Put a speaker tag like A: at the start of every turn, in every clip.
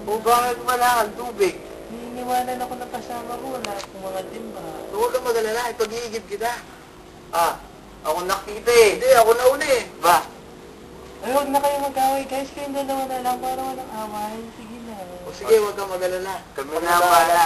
A: O bakit wala kang tubig?
B: Niniwanan ako ng kasama ko, wala akong mga timba.
A: Huwag kang mag-alala, ipag-iigib kita. Ah, ako nakita eh. Hindi, ako nauna eh. Ba?
B: Ay, huwag na kayo mag-away, guys. Kayong dalawa na lang para walang away. Sige na.
A: O sige, huwag kang mag-alala. Kami na ang bahala.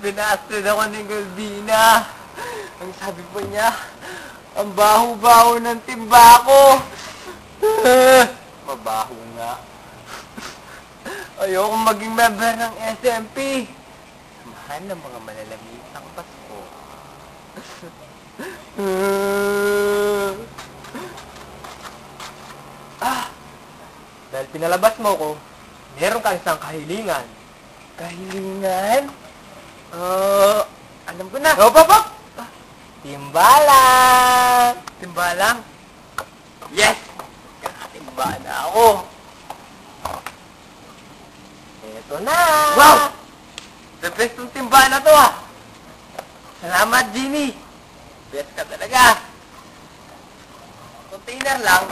A: Binastid ako ni Galvina. Ang sabi pa niya, ang baho-baho ng timba ko. Mabaho nga. Ayoko maging member ng SMP. Samahan ng mga malalamitang Pasko. Dahil pinalabas mo ko, meron kang isang kahilingan. Kahilingan? Alam ko na. Hop! Timbalang! Timbalang? Yes! Timba na ako. Eto na! Wow! The best ng timba na to ah! Salamat, Jimmy! Best ka talaga! Container lang.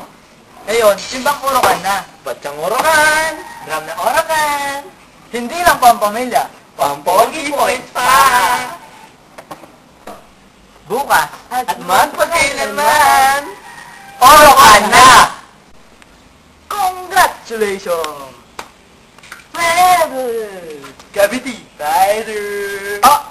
A: Ngayon, timbang orokan na. Batsang orokan! Drum na orokan! Hindi lang pampamilya. Pampogi points pa! Bukas at magpagkailanman, orokan na! Congratulations! Cavity Fighter! Oh,